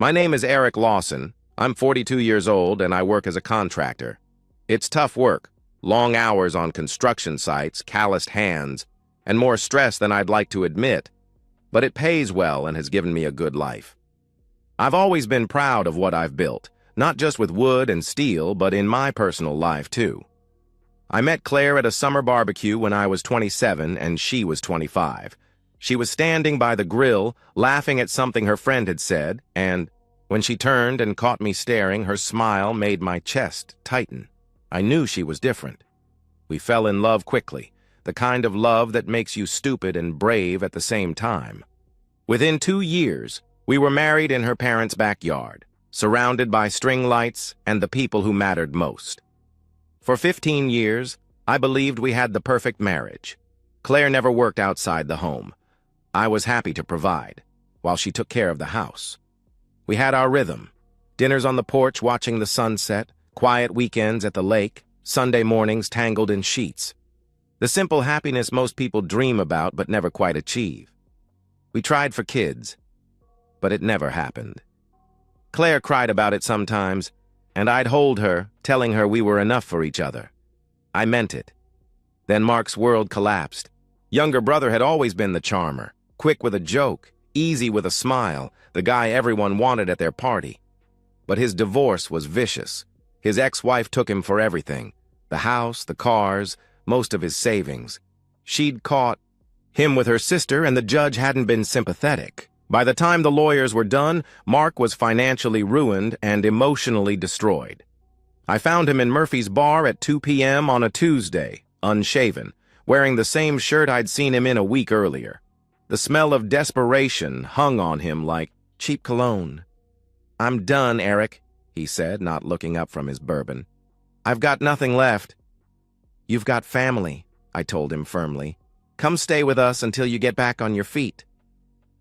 My name is Eric Lawson. I'm 42 years old and I work as a contractor. It's tough work, long hours on construction sites, calloused hands, and more stress than I'd like to admit, but it pays well and has given me a good life. I've always been proud of what I've built, not just with wood and steel, but in my personal life too. I met Claire at a summer barbecue when I was 27 and she was 25. She was standing by the grill, laughing at something her friend had said, and when she turned and caught me staring, her smile made my chest tighten. I knew she was different. We fell in love quickly, the kind of love that makes you stupid and brave at the same time. Within 2 years, we were married in her parents' backyard, surrounded by string lights and the people who mattered most. For 15 years, I believed we had the perfect marriage. Claire never worked outside the home. I was happy to provide, while she took care of the house. We had our rhythm. Dinners on the porch watching the sunset, quiet weekends at the lake, Sunday mornings tangled in sheets. The simple happiness most people dream about but never quite achieve. We tried for kids, but it never happened. Claire cried about it sometimes, and I'd hold her, telling her we were enough for each other. I meant it. Then Mark's world collapsed. Younger brother had always been the charmer, quick with a joke, easy with a smile, the guy everyone wanted at their party. But his divorce was vicious. His ex-wife took him for everything. The house, the cars, most of his savings. She'd caught him with her sister, and the judge hadn't been sympathetic. By the time the lawyers were done, Mark was financially ruined and emotionally destroyed. I found him in Murphy's bar at 2 p.m. on a Tuesday, unshaven, wearing the same shirt I'd seen him in a week earlier. The smell of desperation hung on him like cheap cologne. "I'm done, Eric," he said, not looking up from his bourbon. "I've got nothing left." "You've got family," I told him firmly. "Come stay with us until you get back on your feet."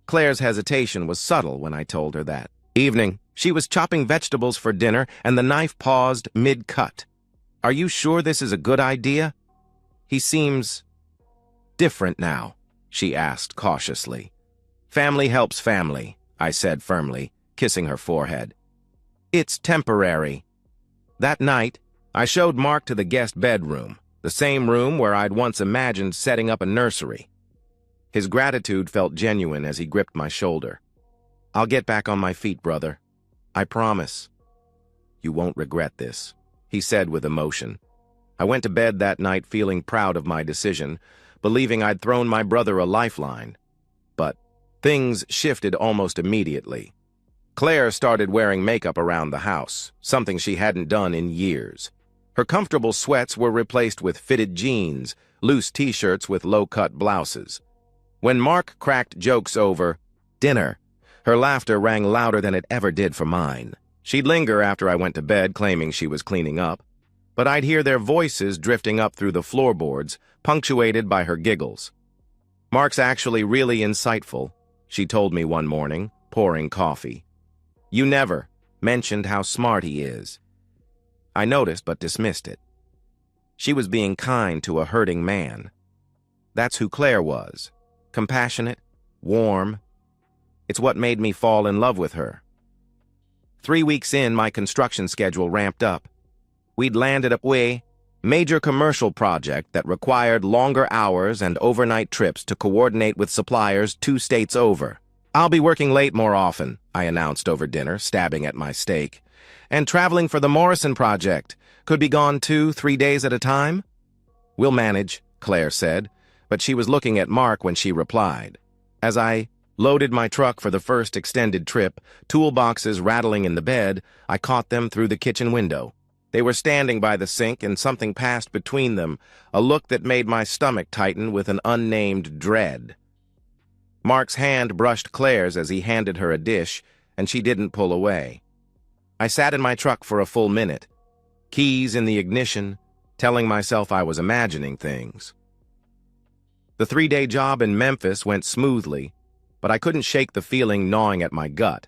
Claire's hesitation was subtle when I told her that. Evening, she was chopping vegetables for dinner, and the knife paused mid-cut. "Are you sure this is a good idea? He seems different now," she asked cautiously. "Family helps family," I said firmly, kissing her forehead. "It's temporary." That night, I showed Mark to the guest bedroom, the same room where I'd once imagined setting up a nursery. His gratitude felt genuine as he gripped my shoulder. "I'll get back on my feet, brother. I promise." "You won't regret this," he said with emotion. I went to bed that night feeling proud of my decision, believing I'd thrown my brother a lifeline. But things shifted almost immediately. Claire started wearing makeup around the house, something she hadn't done in years. Her comfortable sweats were replaced with fitted jeans, loose t-shirts with low-cut blouses. When Mark cracked jokes over dinner, her laughter rang louder than it ever did for mine. She'd linger after I went to bed, claiming she was cleaning up, but I'd hear their voices drifting up through the floorboards, punctuated by her giggles. "Mark's actually really insightful," she told me one morning, pouring coffee. "You never mentioned how smart he is." I noticed but dismissed it. She was being kind to a hurting man. That's who Claire was. Compassionate, warm. It's what made me fall in love with her. 3 weeks in, my construction schedule ramped up. We'd landed a major commercial project that required longer hours and overnight trips to coordinate with suppliers 2 states over. "I'll be working late more often," I announced over dinner, stabbing at my steak. "And traveling for the Morrison project. Could be gone 2-3 days at a time?" "We'll manage," Claire said, but she was looking at Mark when she replied. As I loaded my truck for the first extended trip, toolboxes rattling in the bed, I caught them through the kitchen window. They were standing by the sink, and something passed between them, a look that made my stomach tighten with an unnamed dread. Mark's hand brushed Claire's as he handed her a dish, and she didn't pull away. I sat in my truck for a full minute, keys in the ignition, telling myself I was imagining things. The 3-day job in Memphis went smoothly, but I couldn't shake the feeling gnawing at my gut.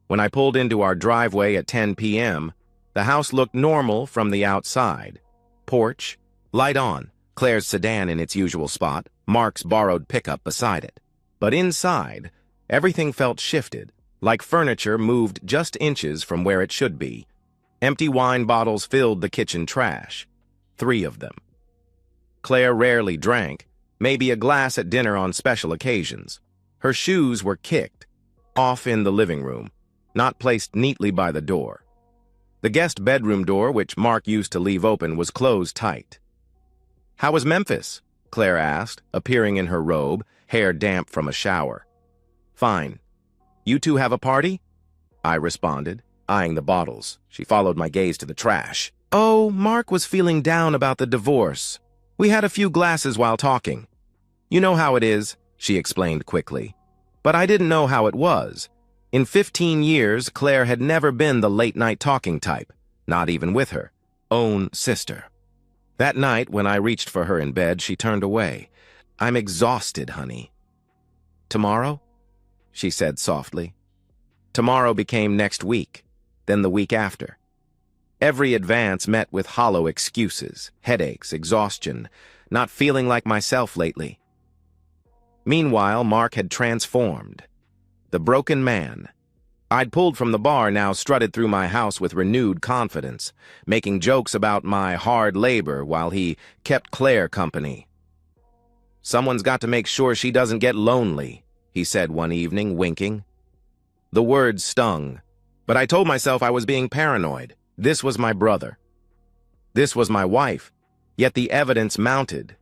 When I pulled into our driveway at 10 p.m., the house looked normal from the outside. Porch, light on, Claire's sedan in its usual spot, Mark's borrowed pickup beside it. But inside, everything felt shifted. like furniture moved just inches from where it should be. Empty wine bottles filled the kitchen trash. 3 of them. Claire rarely drank, maybe a glass at dinner on special occasions. Her shoes were kicked, off in the living room, not placed neatly by the door. The guest bedroom door, which Mark used to leave open, was closed tight. "How was Memphis?" Claire asked, appearing in her robe, hair damp from a shower. "Fine. You two have a party?" I responded, eyeing the bottles. She followed my gaze to the trash. "Oh, Mark was feeling down about the divorce. We had a few glasses while talking. You know how it is," she explained quickly. But I didn't know how it was. In 15 years, Claire had never been the late-night talking type, not even with her own sister. That night, when I reached for her in bed, she turned away. "I'm exhausted, honey." "Tomorrow?" she said softly. Tomorrow became next week, then the week after. Every advance met with hollow excuses, headaches, exhaustion, not feeling like myself lately. Meanwhile, Mark had transformed. The broken man. I'd pulled from the bar, now strutted through my house with renewed confidence, making jokes about my hard labor while he kept Claire company. "Someone's got to make sure she doesn't get lonely," he said one evening, winking. The words stung, but I told myself I was being paranoid. This was my brother. This was my wife, yet the evidence mounted.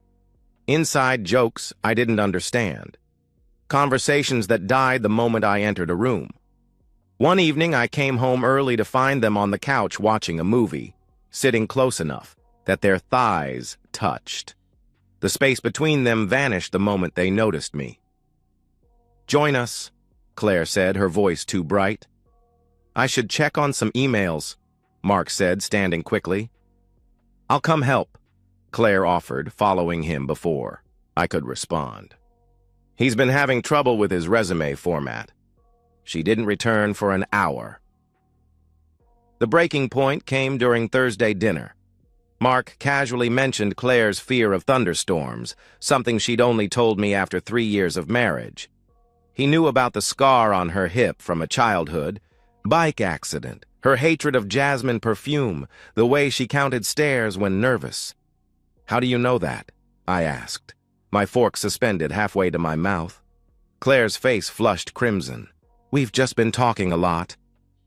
Inside jokes I didn't understand. Conversations that died the moment I entered a room. One evening I came home early to find them on the couch watching a movie, sitting close enough that their thighs touched. The space between them vanished the moment they noticed me. "Join us," Claire said, her voice too bright. "I should check on some emails," Mark said, standing quickly. "I'll come help," Claire offered, following him before I could respond. "He's been having trouble with his resume format." She didn't return for an hour. The breaking point came during Thursday dinner. Mark casually mentioned Claire's fear of thunderstorms, something she'd only told me after 3 years of marriage. He knew about the scar on her hip from a childhood, bike accident, her hatred of jasmine perfume, the way she counted stairs when nervous. "How do you know that?" I asked, my fork suspended halfway to my mouth. Claire's face flushed crimson. "We've just been talking a lot.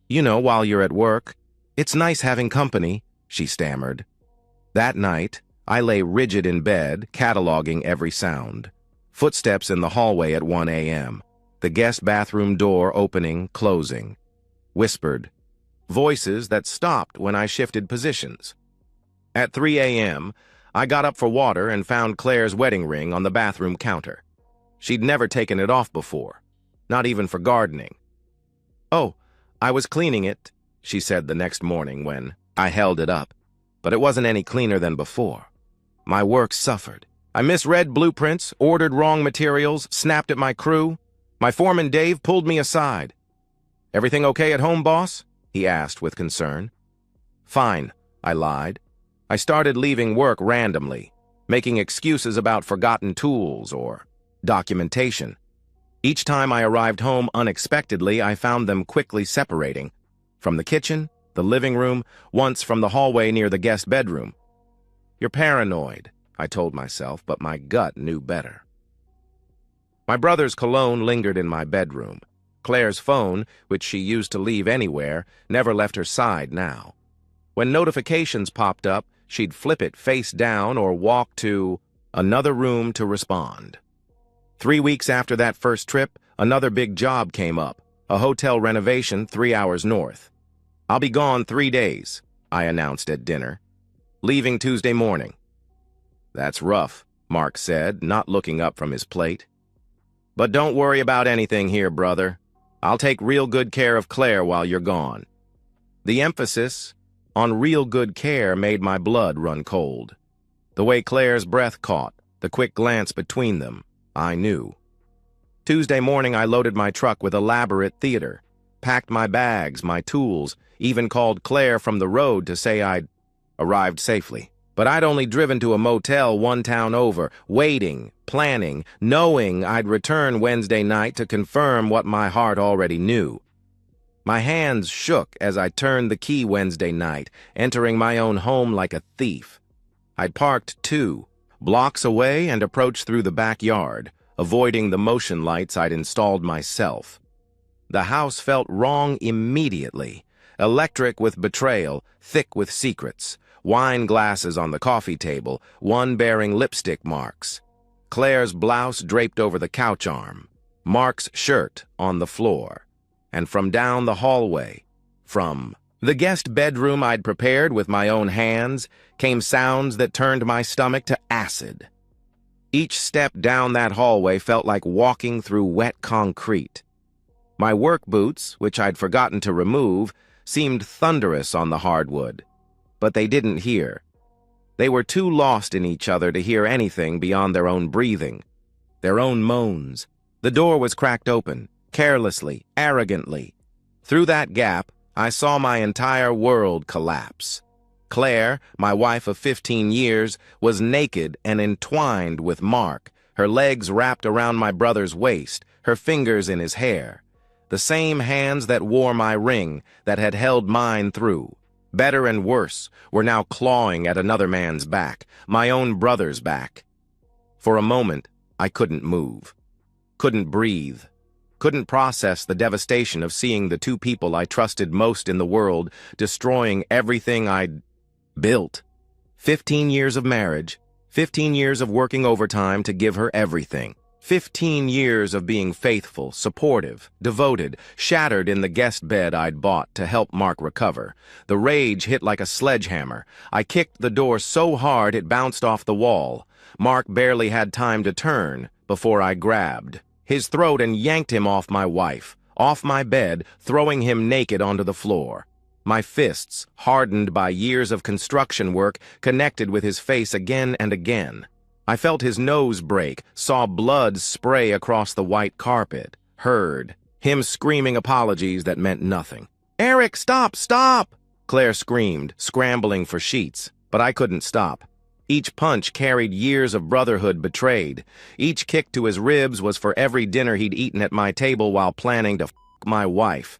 You know, while you're at work. It's nice having company," she stammered. That night, I lay rigid in bed, cataloging every sound. Footsteps in the hallway at 1 a.m. The guest bathroom door opening, closing. Whispered. Voices that stopped when I shifted positions. At 3 a.m., I got up for water and found Claire's wedding ring on the bathroom counter. She'd never taken it off before, not even for gardening. "Oh, I was cleaning it," she said the next morning when I held it up, but it wasn't any cleaner than before. My work suffered. I misread blueprints, ordered wrong materials, snapped at my crew. My foreman Dave pulled me aside. "Everything okay at home, boss?" he asked with concern. "Fine," I lied. I started leaving work randomly, making excuses about forgotten tools or documentation. Each time I arrived home unexpectedly, I found them quickly separating. From the kitchen, the living room, once from the hallway near the guest bedroom. "You're paranoid," I told myself, but my gut knew better. My brother's cologne lingered in my bedroom. Claire's phone, which she used to leave anywhere, never left her side now. When notifications popped up, she'd flip it face down or walk to another room to respond. 3 weeks after that first trip, another big job came up, a hotel renovation 3 hours north. "I'll be gone 3 days," I announced at dinner. "Leaving Tuesday morning." "That's rough," Mark said, not looking up from his plate. "But don't worry about anything here, brother. I'll take real good care of Claire while you're gone." The emphasis on real good care made my blood run cold. The way Claire's breath caught, the quick glance between them, I knew. Tuesday morning, I loaded my truck with elaborate theater, packed my bags, my tools, even called Claire from the road to say I'd arrived safely. But I'd only driven to a motel 1 town over, waiting, planning, knowing I'd return Wednesday night to confirm what my heart already knew. My hands shook as I turned the key Wednesday night, entering my own home like a thief. I'd parked 2 blocks away and approached through the backyard, avoiding the motion lights I'd installed myself. The house felt wrong immediately, electric with betrayal, thick with secrets, wine glasses on the coffee table, one bearing lipstick marks, Claire's blouse draped over the couch arm, Mark's shirt on the floor, and from down the hallway, from the guest bedroom I'd prepared with my own hands, came sounds that turned my stomach to acid. Each step down that hallway felt like walking through wet concrete. My work boots, which I'd forgotten to remove, seemed thunderous on the hardwood. But they didn't hear. They were too lost in each other to hear anything beyond their own breathing, their own moans. The door was cracked open, carelessly, arrogantly. Through that gap, I saw my entire world collapse. Claire, my wife of 15 years, was naked and entwined with Mark, her legs wrapped around my brother's waist, her fingers in his hair. The same hands that wore my ring, that had held mine through, better and worse, were now clawing at another man's back, my own brother's back. For a moment, I couldn't move, couldn't breathe, couldn't process the devastation of seeing the 2 people I trusted most in the world destroying everything I'd built. 15 years of marriage, 15 years of working overtime to give her everything. 15 years of being faithful, supportive, devoted, shattered in the guest bed I'd bought to help Mark recover. The rage hit like a sledgehammer. I kicked the door so hard it bounced off the wall. Mark barely had time to turn before I grabbed his throat and yanked him off my wife, off my bed, throwing him naked onto the floor. My fists, hardened by years of construction work, connected with his face again and again. I felt his nose break, saw blood spray across the white carpet, heard him screaming apologies that meant nothing. "Eric, stop, stop!" Claire screamed, scrambling for sheets, but I couldn't stop. Each punch carried years of brotherhood betrayed. Each kick to his ribs was for every dinner he'd eaten at my table while planning to f*** my wife.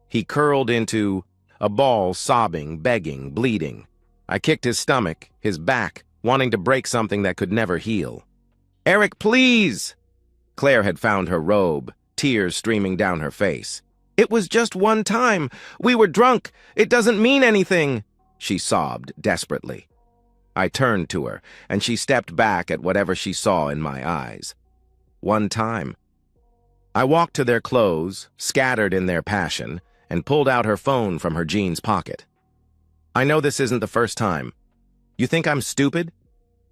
He curled into a ball, sobbing, begging, bleeding. I kicked his stomach, his back, wanting to break something that could never heal. "Eric, please!" Claire had found her robe, tears streaming down her face. "It was just one time. We were drunk. It doesn't mean anything," she sobbed desperately. I turned to her, and she stepped back at whatever she saw in my eyes. One time. I walked to their clothes, scattered in their passion, and pulled out her phone from her jeans pocket. "I know this isn't the first time. You think I'm stupid?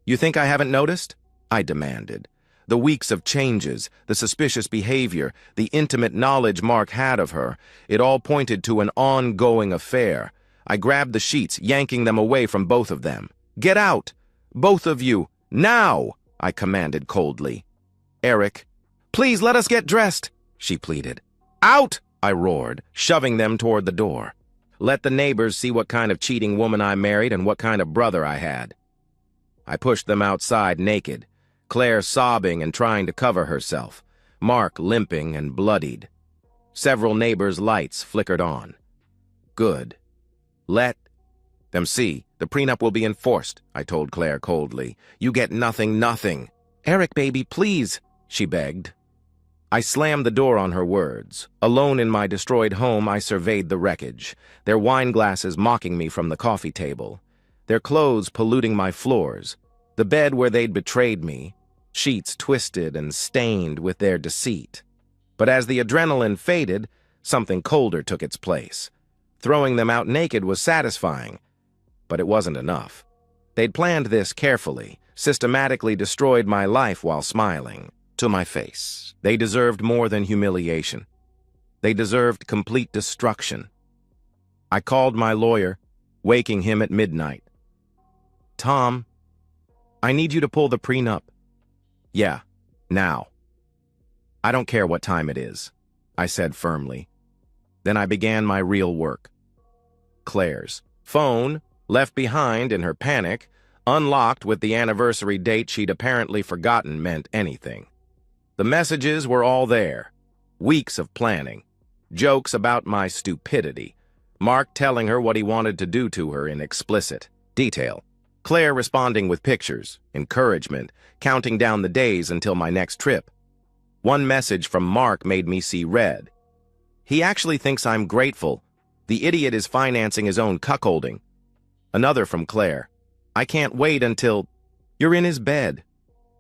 You think I haven't noticed?" I demanded. The weeks of changes, the suspicious behavior, the intimate knowledge Mark had of her, it all pointed to an ongoing affair. I grabbed the sheets, yanking them away from both of them. "Get out! Both of you! Now!" I commanded coldly. "Eric, please let us get dressed," she pleaded. "Out!" I roared, shoving them toward the door. Let the neighbors see what kind of cheating woman I married and what kind of brother I had. I pushed them outside naked, Claire sobbing and trying to cover herself, Mark limping and bloodied. Several neighbors' lights flickered on. "Good. Let them see. The prenup will be enforced," I told Claire coldly. "You get nothing, nothing." "Eric, baby, please," she begged. I slammed the door on her words. Alone in my destroyed home, I surveyed the wreckage, their wine glasses mocking me from the coffee table, their clothes polluting my floors, the bed where they'd betrayed me, sheets twisted and stained with their deceit. But as the adrenaline faded, something colder took its place. Throwing them out naked was satisfying, but it wasn't enough. They'd planned this carefully, systematically destroyed my life while smiling to my face. They deserved more than humiliation. They deserved complete destruction. I called my lawyer, waking him at midnight. "Tom, I need you to pull the prenup." "Yeah, now." "I don't care what time it is," I said firmly. Then I began my real work. Claire's phone, left behind in her panic, unlocked with the anniversary date she'd apparently forgotten meant anything. The messages were all there, weeks of planning. Jokes about my stupidity. Mark telling her what he wanted to do to her in explicit detail. Claire responding with pictures, encouragement, counting down the days until my next trip. One message from Mark made me see red. He actually thinks I'm grateful. The idiot is financing his own cuckolding. Another from Claire. I can't wait until you're in his bed.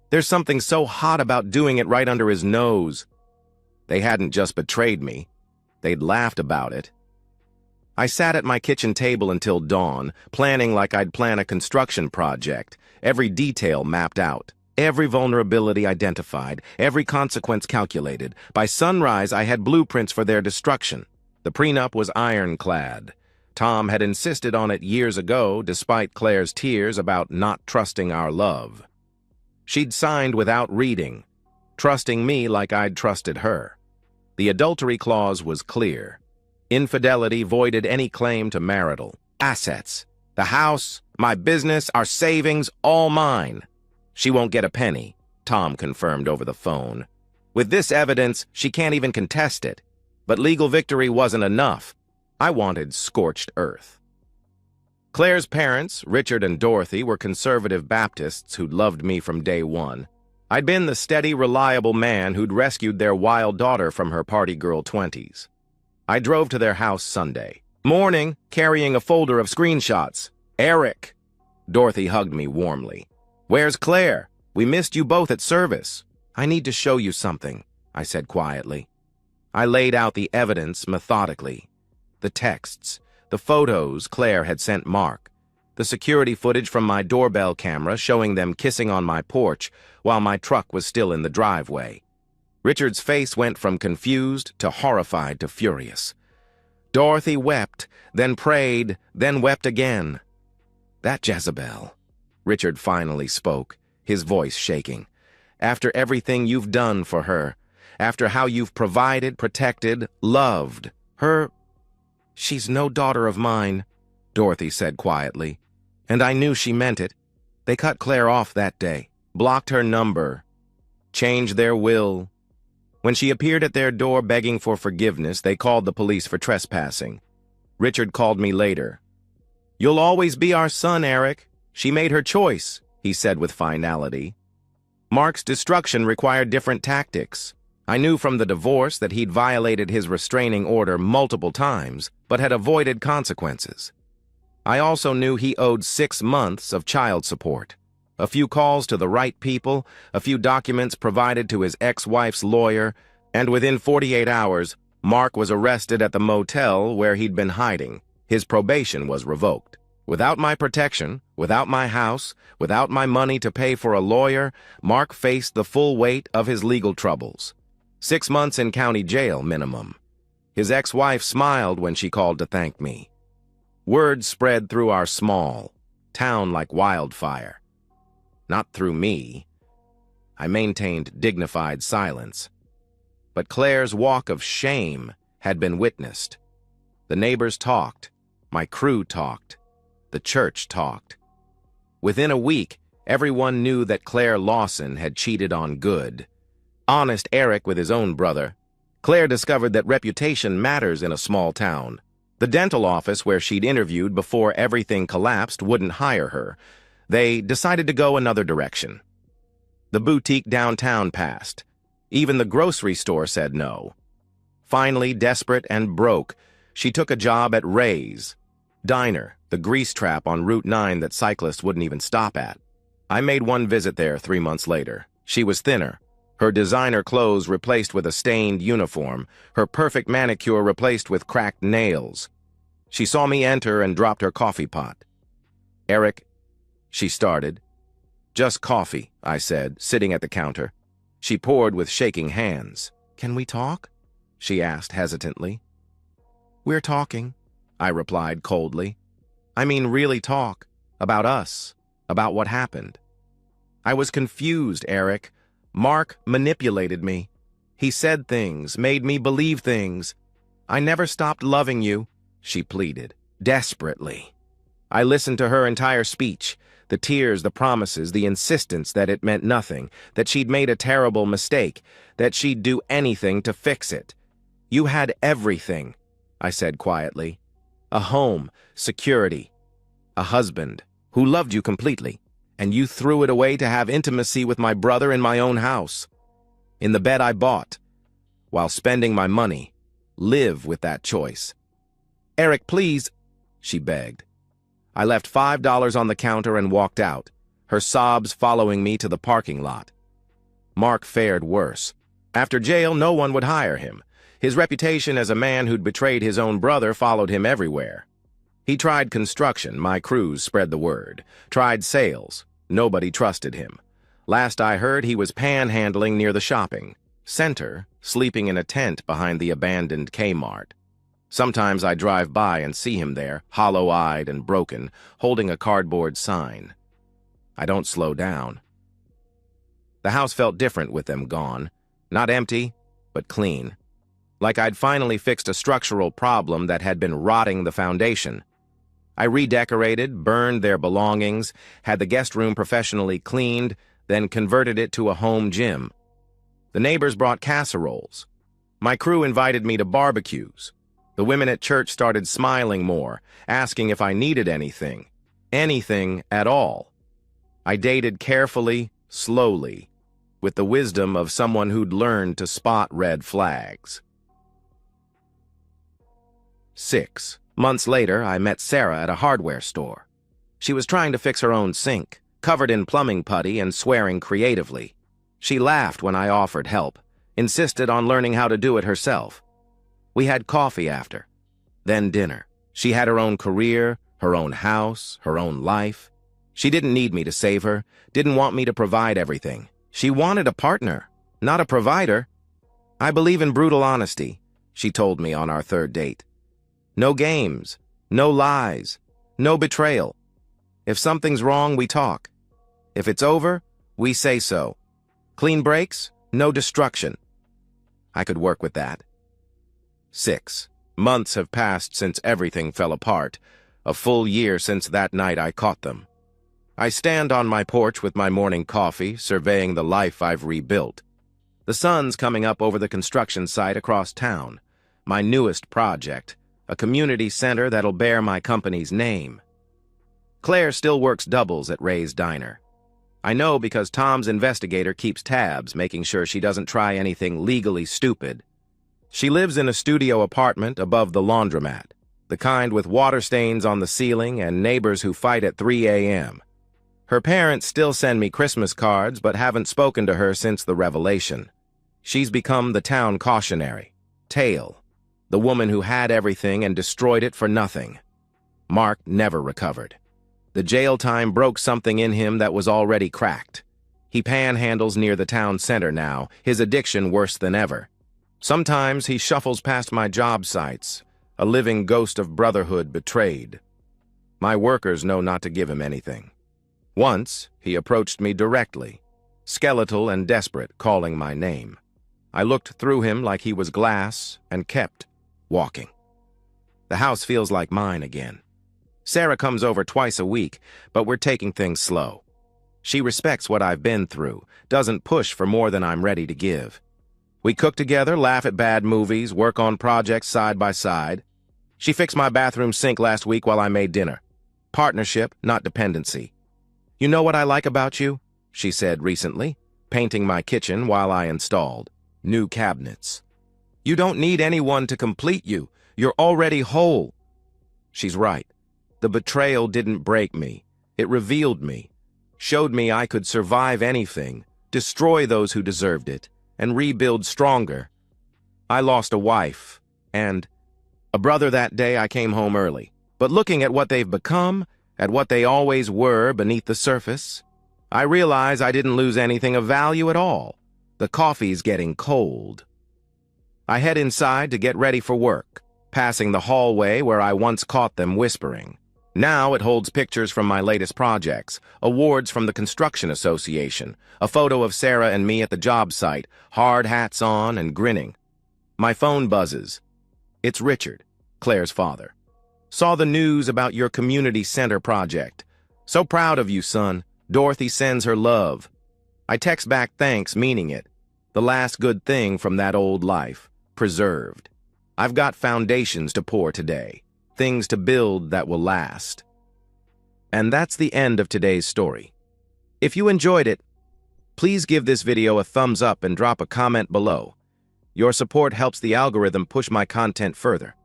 There's something so hot about doing it right under his nose. They hadn't just betrayed me. They'd laughed about it. I sat at my kitchen table until dawn, planning like I'd plan a construction project, every detail mapped out, every vulnerability identified, every consequence calculated. By sunrise, I had blueprints for their destruction. The prenup was ironclad. Tom had insisted on it years ago, despite Claire's tears about not trusting our love. She'd signed without reading, trusting me like I'd trusted her. The adultery clause was clear. Infidelity voided any claim to marital assets. The house, my business, our savings, all mine. She won't get a penny, Tom confirmed over the phone. With this evidence, she can't even contest it. But legal victory wasn't enough. I wanted scorched earth. Claire's parents, Richard and Dorothy, were conservative Baptists who'd loved me from day one. I'd been the steady, reliable man who'd rescued their wild daughter from her party girl 20s. I drove to their house Sunday morning, carrying a folder of screenshots. Eric! Dorothy hugged me warmly. Where's Claire? We missed you both at service. I need to show you something, I said quietly. I laid out the evidence methodically. The texts, the photos Claire had sent Mark, the security footage from my doorbell camera showing them kissing on my porch while my truck was still in the driveway. Richard's face went from confused to horrified to furious. Dorothy wept, then prayed, then wept again. That Jezebel. Richard finally spoke, his voice shaking. After everything you've done for her, after how you've provided, protected, loved her, she's no daughter of mine, Dorothy said quietly. And I knew she meant it. They cut Claire off that day, blocked her number, changed their will. When she appeared at their door begging for forgiveness, they called the police for trespassing. Richard called me later. You'll always be our son, Eric. She made her choice, he said with finality. Mark's destruction required different tactics. I knew from the divorce that he'd violated his restraining order multiple times, but had avoided consequences. I also knew he owed 6 months of child support. A few calls to the right people, a few documents provided to his ex-wife's lawyer, and within 48 hours, Mark was arrested at the motel where he'd been hiding. His probation was revoked. Without my protection, without my house, without my money to pay for a lawyer, Mark faced the full weight of his legal troubles. 6 months in county jail minimum. His ex-wife smiled when she called to thank me. Word spread through our small town like wildfire. Not through me. I maintained dignified silence. But Claire's walk of shame had been witnessed. The neighbors talked. My crew talked. The church talked. Within a week, everyone knew that Claire Lawson had cheated on Good. Honest Eric with his own brother. Claire discovered that reputation matters in a small town. The dental office where she'd interviewed before everything collapsed wouldn't hire her. They decided to go another direction. The boutique downtown passed. Even the grocery store said no. Finally, desperate and broke, she took a job at Ray's Diner, the grease trap on Route 9 that cyclists wouldn't even stop at. I made one visit there 3 months later. She was thinner, her designer clothes replaced with a stained uniform, her perfect manicure replaced with cracked nails. She saw me enter and dropped her coffee pot. Eric, she started. Just coffee, I said, sitting at the counter. She poured with shaking hands. Can we talk? She asked hesitantly. We're talking, I replied coldly. I mean really talk. About us. About what happened. I was confused, Eric. Mark manipulated me. He said things, made me believe things. I never stopped loving you, she pleaded, desperately. I listened to her entire speech. The tears, the promises, the insistence that it meant nothing, that she'd made a terrible mistake, that she'd do anything to fix it. You had everything, I said quietly. A home, security, a husband who loved you completely, and you threw it away to have intimacy with my brother in my own house. In the bed I bought, while spending my money. Live with that choice. Eric, please, she begged. I left $5 on the counter and walked out, her sobs following me to the parking lot. Mark fared worse. After jail, no one would hire him. His reputation as a man who'd betrayed his own brother followed him everywhere. He tried construction, my crews spread the word. Tried sales, nobody trusted him. Last I heard, he was panhandling near the shopping center, sleeping in a tent behind the abandoned Kmart. Sometimes I drive by and see him there, hollow-eyed and broken, holding a cardboard sign. I don't slow down. The house felt different with them gone. Not empty, but clean. Like I'd finally fixed a structural problem that had been rotting the foundation. I redecorated, burned their belongings, had the guest room professionally cleaned, then converted it to a home gym. The neighbors brought casseroles. My crew invited me to barbecues. The women at church started smiling more, asking if I needed anything at all. I dated carefully, slowly, with the wisdom of someone who'd learned to spot red flags. 6 months later, I met Sarah at a hardware store. She was trying to fix her own sink, covered in plumbing putty and swearing creatively. She laughed when I offered help, insisted on learning how to do it herself. We had coffee after, then dinner. She had her own career, her own house, her own life. She didn't need me to save her, didn't want me to provide everything. She wanted a partner, not a provider. I believe in brutal honesty, she told me on our third date. No games, no lies, no betrayal. If something's wrong, we talk. If it's over, we say so. Clean breaks, no destruction. I could work with that. 6 months have passed since everything fell apart, a full year since that night I caught them. I stand on my porch with my morning coffee, surveying the life I've rebuilt. The sun's coming up over the construction site across town. My newest project, a community center that'll bear my company's name. Claire still works doubles at Ray's Diner. I know because Tom's investigator keeps tabs, making sure she doesn't try anything legally stupid. She lives in a studio apartment above the laundromat, the kind with water stains on the ceiling and neighbors who fight at 3 a.m. Her parents still send me Christmas cards, but haven't spoken to her since the revelation. She's become the town cautionary, tale, the woman who had everything and destroyed it for nothing. Mark never recovered. The jail time broke something in him that was already cracked. He panhandles near the town center now, his addiction worse than ever. Sometimes he shuffles past my job sites, a living ghost of brotherhood betrayed. My workers know not to give him anything. Once, he approached me directly, skeletal and desperate, calling my name. I looked through him like he was glass and kept walking. The house feels like mine again. Sarah comes over twice a week, but we're taking things slow. She respects what I've been through, doesn't push for more than I'm ready to give. We cook together, laugh at bad movies, work on projects side by side. She fixed my bathroom sink last week while I made dinner. Partnership, not dependency. You know what I like about you? She said recently, painting my kitchen while I installed new cabinets. You don't need anyone to complete you. You're already whole. She's right. The betrayal didn't break me. It revealed me, showed me I could survive anything, destroy those who deserved it, and rebuild stronger. I lost a wife and a brother that day. I came home early. But looking at what they've become, at what they always were beneath the surface, I realize I didn't lose anything of value at all. The coffee's getting cold. I head inside to get ready for work, passing the hallway where I once caught them whispering. Now it holds pictures from my latest projects, awards from the Construction Association, a photo of Sarah and me at the job site, hard hats on and grinning. My phone buzzes. It's Richard, Claire's father. Saw the news about your community center project. So proud of you, son. Dorothy sends her love. I text back thanks, meaning it. The last good thing from that old life, preserved. I've got foundations to pour today, things to build that will last. And that's the end of today's story. If you enjoyed it, please give this video a thumbs up and drop a comment below. Your support helps the algorithm push my content further.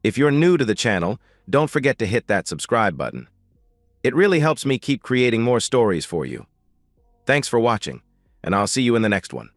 If you're new to the channel, don't forget to hit that subscribe button. It really helps me keep creating more stories for you. Thanks for watching, and I'll see you in the next one.